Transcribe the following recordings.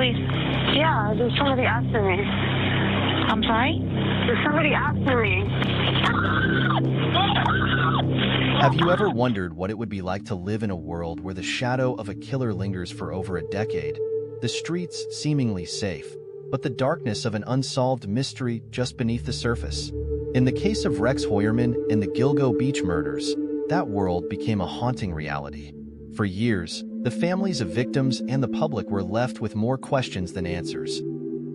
police? Yeah, there's somebody after me. I'm sorry? There's somebody after me. Have you ever wondered what it would be like to live in a world where the shadow of a killer lingers for over a decade? The streets seemingly safe, but the darkness of an unsolved mystery just beneath the surface. In the case of Rex Heuermann and the Gilgo Beach Murders, that world became a haunting reality. For years, the families of victims and the public were left with more questions than answers.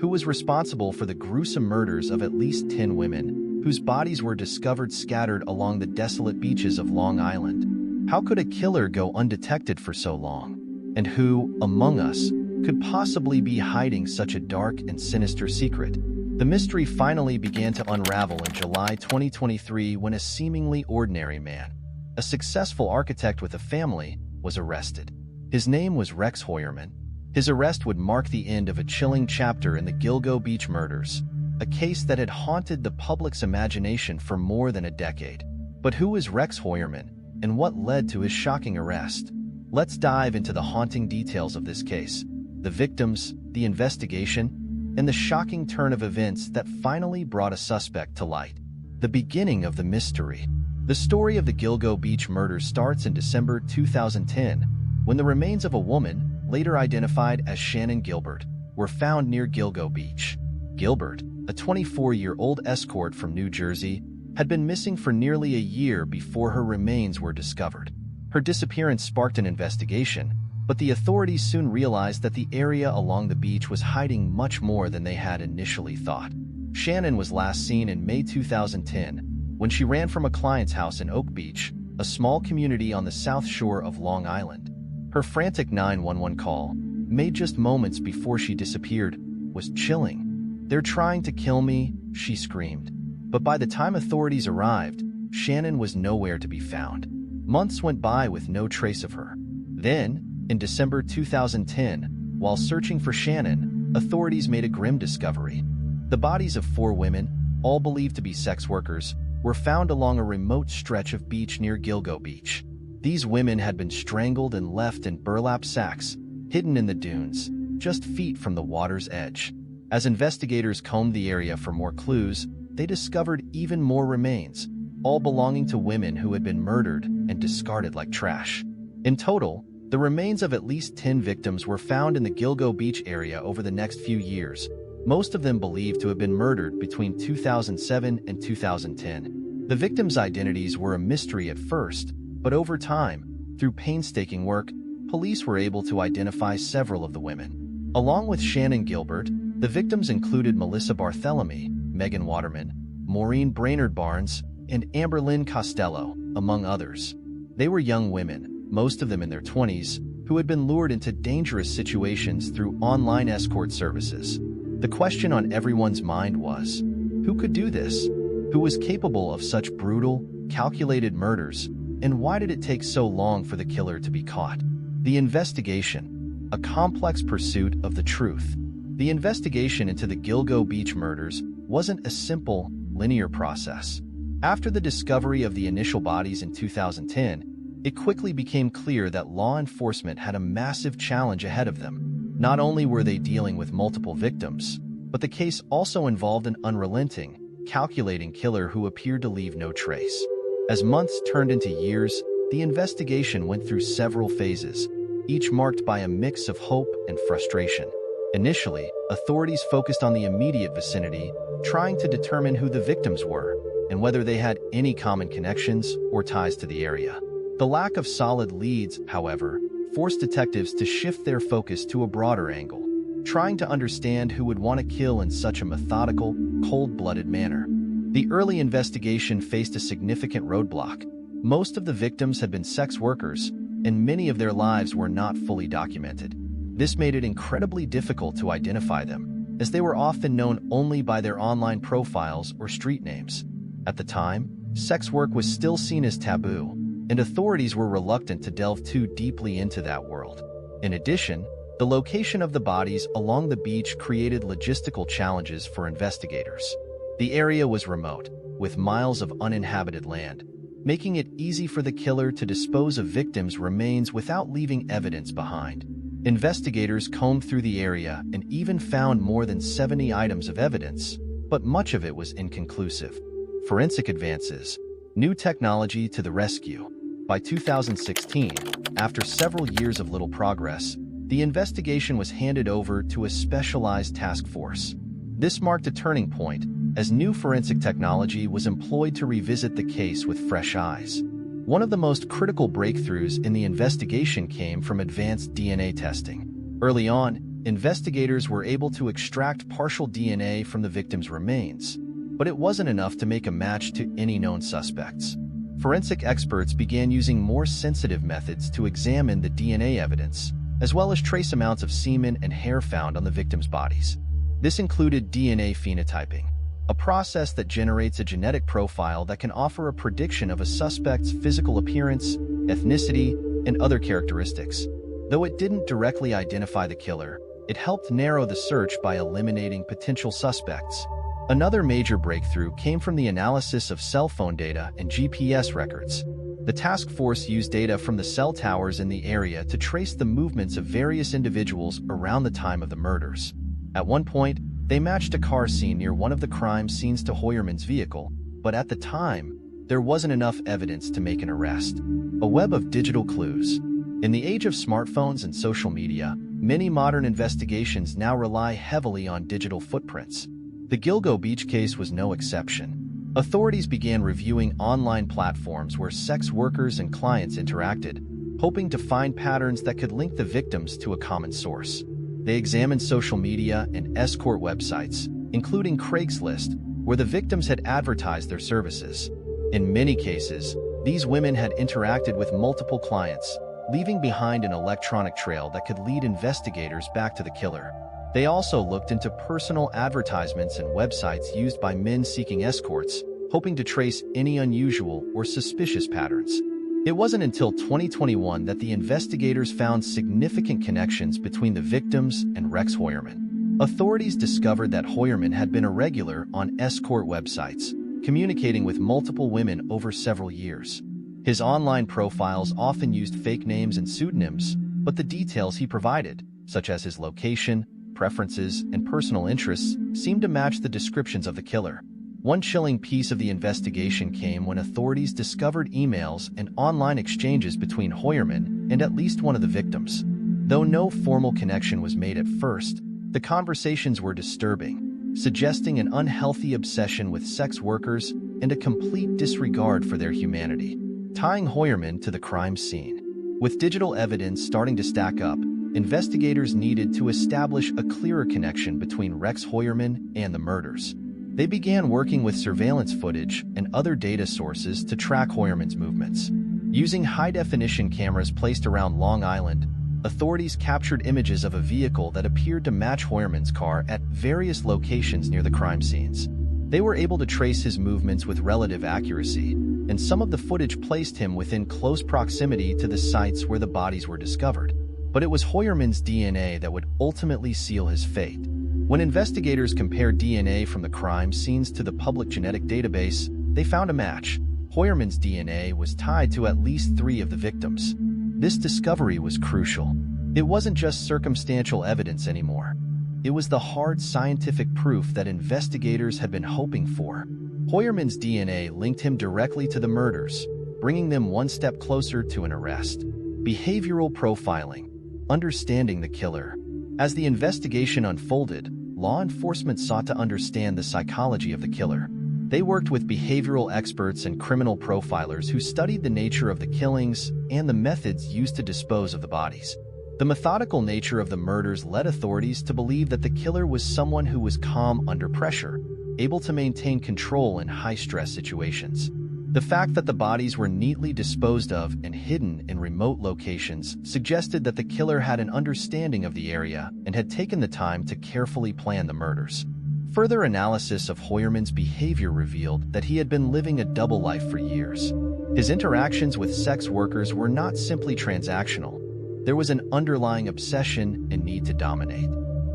Who was responsible for the gruesome murders of at least 10 women, whose bodies were discovered scattered along the desolate beaches of Long Island? How could a killer go undetected for so long? And who, among us, could possibly be hiding such a dark and sinister secret? The mystery finally began to unravel in July 2023 when a seemingly ordinary man, a successful architect with a family, was arrested. His name was Rex Heuermann. His arrest would mark the end of a chilling chapter in the Gilgo Beach Murders, a case that had haunted the public's imagination for more than a decade. But who is Rex Heuermann, and what led to his shocking arrest? Let's dive into the haunting details of this case, the victims, the investigation, and the shocking turn of events that finally brought a suspect to light. The beginning of the mystery. The story of the Gilgo Beach Murders starts in December 2010, when the remains of a woman, later identified as Shannon Gilbert, were found near Gilgo Beach. Gilbert, a 24-year-old escort from New Jersey, had been missing for nearly a year before her remains were discovered. Her disappearance sparked an investigation, but the authorities soon realized that the area along the beach was hiding much more than they had initially thought. Shannon was last seen in May 2010, when she ran from a client's house in Oak Beach, a small community on the south shore of Long Island. Her frantic 911 call, made just moments before she disappeared, was chilling. "They're trying to kill me," she screamed. But by the time authorities arrived, Shannon was nowhere to be found. Months went by with no trace of her. Then, in December 2010, while searching for Shannon, authorities made a grim discovery. The bodies of 4 women, all believed to be sex workers, were found along a remote stretch of beach near Gilgo Beach. These women had been strangled and left in burlap sacks, hidden in the dunes, just feet from the water's edge. As investigators combed the area for more clues, they discovered even more remains, all belonging to women who had been murdered and discarded like trash. In total, the remains of at least 10 victims were found in the Gilgo Beach area over the next few years, most of them believed to have been murdered between 2007 and 2010. The victims' identities were a mystery at first, but over time, through painstaking work, police were able to identify several of the women. Along with Shannon Gilbert, the victims included Melissa Barthélemy, Megan Waterman, Maureen Brainerd Barnes, and Amber Lynn Costello, among others. They were young women, most of them in their 20s, who had been lured into dangerous situations through online escort services. The question on everyone's mind was, who could do this? Who was capable of such brutal, calculated murders? And why did it take so long for the killer to be caught? The investigation, a complex pursuit of the truth. The investigation into the Gilgo Beach Murders wasn't a simple, linear process. After the discovery of the initial bodies in 2010, it quickly became clear that law enforcement had a massive challenge ahead of them. Not only were they dealing with multiple victims, but the case also involved an unrelenting, calculating killer who appeared to leave no trace. As months turned into years, the investigation went through several phases, each marked by a mix of hope and frustration. Initially, authorities focused on the immediate vicinity, trying to determine who the victims were and whether they had any common connections or ties to the area. The lack of solid leads, however, forced detectives to shift their focus to a broader angle, trying to understand who would want to kill in such a methodical, cold-blooded manner. The early investigation faced a significant roadblock. Most of the victims had been sex workers, and many of their lives were not fully documented. This made it incredibly difficult to identify them, as they were often known only by their online profiles or street names. At the time, sex work was still seen as taboo, and authorities were reluctant to delve too deeply into that world. In addition, the location of the bodies along the beach created logistical challenges for investigators. The area was remote, with miles of uninhabited land, making it easy for the killer to dispose of victims' remains without leaving evidence behind. Investigators combed through the area and even found more than 70 items of evidence, but much of it was inconclusive. Forensic advances. New technology to the rescue. By 2016, after several years of little progress, the investigation was handed over to a specialized task force. This marked a turning point, as new forensic technology was employed to revisit the case with fresh eyes. One of the most critical breakthroughs in the investigation came from advanced DNA testing. Early on, investigators were able to extract partial DNA from the victim's remains, but it wasn't enough to make a match to any known suspects. Forensic experts began using more sensitive methods to examine the DNA evidence, as well as trace amounts of semen and hair found on the victims' bodies. This included DNA phenotyping, a process that generates a genetic profile that can offer a prediction of a suspect's physical appearance, ethnicity, and other characteristics. Though it didn't directly identify the killer, it helped narrow the search by eliminating potential suspects. Another major breakthrough came from the analysis of cell phone data and GPS records. The task force used data from the cell towers in the area to trace the movements of various individuals around the time of the murders. At one point, they matched a car seen near one of the crime scenes to Heuermann's vehicle, but at the time, there wasn't enough evidence to make an arrest. A web of digital clues. In the age of smartphones and social media, many modern investigations now rely heavily on digital footprints. The Gilgo Beach case was no exception. Authorities began reviewing online platforms where sex workers and clients interacted, hoping to find patterns that could link the victims to a common source. They examined social media and escort websites, including Craigslist, where the victims had advertised their services. In many cases, these women had interacted with multiple clients, leaving behind an electronic trail that could lead investigators back to the killer. They also looked into personal advertisements and websites used by men seeking escorts, hoping to trace any unusual or suspicious patterns. It wasn't until 2021 that the investigators found significant connections between the victims and Rex Heuermann. Authorities discovered that Heuermann had been a regular on escort websites, communicating with multiple women over several years. His online profiles often used fake names and pseudonyms, but the details he provided, such as his location, preferences, and personal interests, seemed to match the descriptions of the killer. One chilling piece of the investigation came when authorities discovered emails and online exchanges between Heuermann and at least one of the victims. Though no formal connection was made at first, the conversations were disturbing, suggesting an unhealthy obsession with sex workers and a complete disregard for their humanity, tying Heuermann to the crime scene. With digital evidence starting to stack up, investigators needed to establish a clearer connection between Rex Heuermann and the murders. They began working with surveillance footage and other data sources to track Heuermann's movements. Using high-definition cameras placed around Long Island, authorities captured images of a vehicle that appeared to match Heuermann's car at various locations near the crime scenes. They were able to trace his movements with relative accuracy, and some of the footage placed him within close proximity to the sites where the bodies were discovered. But it was Heuermann's DNA that would ultimately seal his fate. When investigators compared DNA from the crime scenes to the public genetic database, they found a match. Heuermann's DNA was tied to at least 3 of the victims. This discovery was crucial. It wasn't just circumstantial evidence anymore. It was the hard scientific proof that investigators had been hoping for. Heuermann's DNA linked him directly to the murders, bringing them one step closer to an arrest. Behavioral profiling. Understanding the killer. As the investigation unfolded, law enforcement sought to understand the psychology of the killer. They worked with behavioral experts and criminal profilers who studied the nature of the killings and the methods used to dispose of the bodies. The methodical nature of the murders led authorities to believe that the killer was someone who was calm under pressure, able to maintain control in high-stress situations. The fact that the bodies were neatly disposed of and hidden in remote locations suggested that the killer had an understanding of the area and had taken the time to carefully plan the murders. Further analysis of Heuermann's behavior revealed that he had been living a double life for years. His interactions with sex workers were not simply transactional. There was an underlying obsession and need to dominate.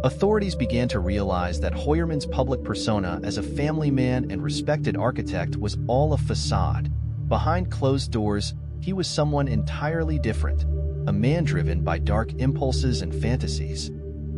Authorities began to realize that Heuermann's public persona as a family man and respected architect was all a facade. Behind closed doors, he was someone entirely different. a man driven by dark impulses and fantasies.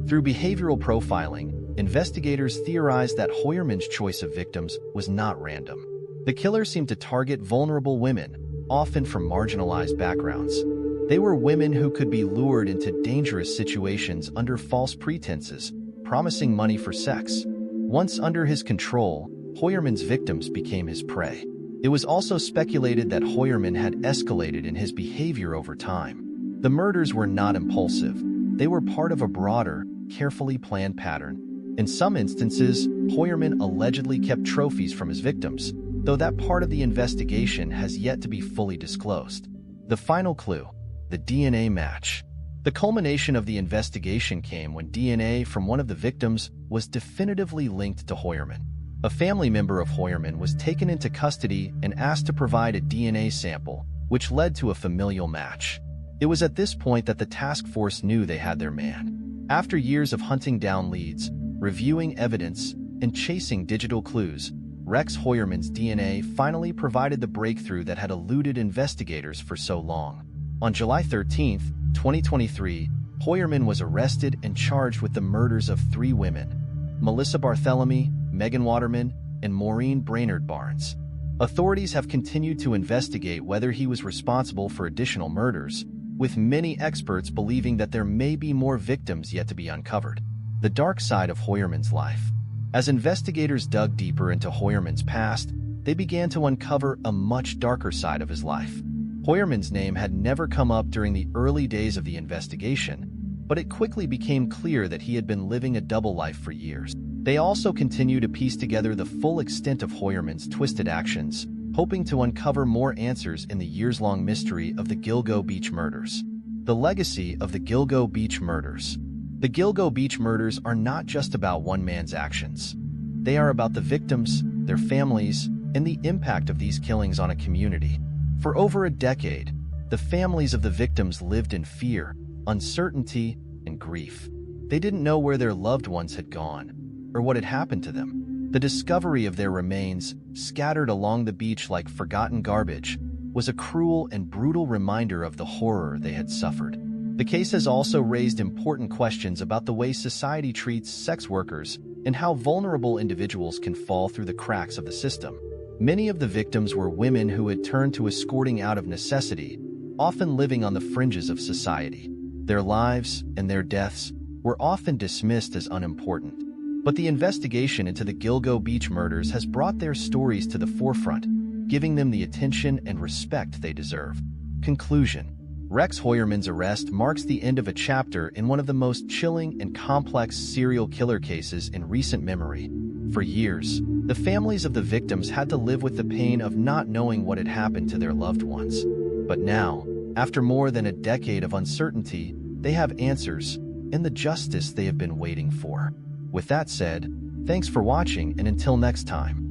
Through behavioral profiling, investigators theorized that Heuermann's choice of victims was not random. The killer seemed to target vulnerable women, often from marginalized backgrounds. They were women who could be lured into dangerous situations under false pretenses, promising money for sex. Once under his control, Heuermann's victims became his prey. It was also speculated that Heuermann had escalated in his behavior over time. The murders were not impulsive. They were part of a broader, carefully planned pattern. In some instances, Heuermann allegedly kept trophies from his victims, though that part of the investigation has yet to be fully disclosed. The final clue: the DNA match. The culmination of the investigation came when DNA from one of the victims was definitively linked to Heuermann. A family member of Heuermann was taken into custody and asked to provide a DNA sample, which led to a familial match. It was at this point that the task force knew they had their man. After years of hunting down leads, reviewing evidence, and chasing digital clues, Rex Heuermann's DNA finally provided the breakthrough that had eluded investigators for so long. On July 13, 2023, Heuermann was arrested and charged with the murders of 3 women: Melissa Barthélemy, Megan Waterman, and Maureen Brainerd Barnes. Authorities have continued to investigate whether he was responsible for additional murders, with many experts believing that there may be more victims yet to be uncovered. The dark side of Heuermann's life. As investigators dug deeper into Heuermann's past, they began to uncover a much darker side of his life. Heuermann's name had never come up during the early days of the investigation, but it quickly became clear that he had been living a double life for years. They also continue to piece together the full extent of Heuermann's twisted actions, hoping to uncover more answers in the years-long mystery of the Gilgo Beach Murders. The legacy of the Gilgo Beach Murders. The Gilgo Beach Murders are not just about one man's actions. They are about the victims, their families, and the impact of these killings on a community. For over a decade, the families of the victims lived in fear, uncertainty, and grief. They didn't know where their loved ones had gone, or what had happened to them. The discovery of their remains, scattered along the beach like forgotten garbage, was a cruel and brutal reminder of the horror they had suffered. The case has also raised important questions about the way society treats sex workers and how vulnerable individuals can fall through the cracks of the system. Many of the victims were women who had turned to escorting out of necessity, often living on the fringes of society. Their lives and their deaths were often dismissed as unimportant. But the investigation into the Gilgo Beach Murders has brought their stories to the forefront, giving them the attention and respect they deserve. Conclusion: Rex Heuermann's arrest marks the end of a chapter in one of the most chilling and complex serial killer cases in recent memory. For years, the families of the victims had to live with the pain of not knowing what had happened to their loved ones. But now, after more than a decade of uncertainty, they have answers and the justice they have been waiting for. With that said, thanks for watching, and until next time.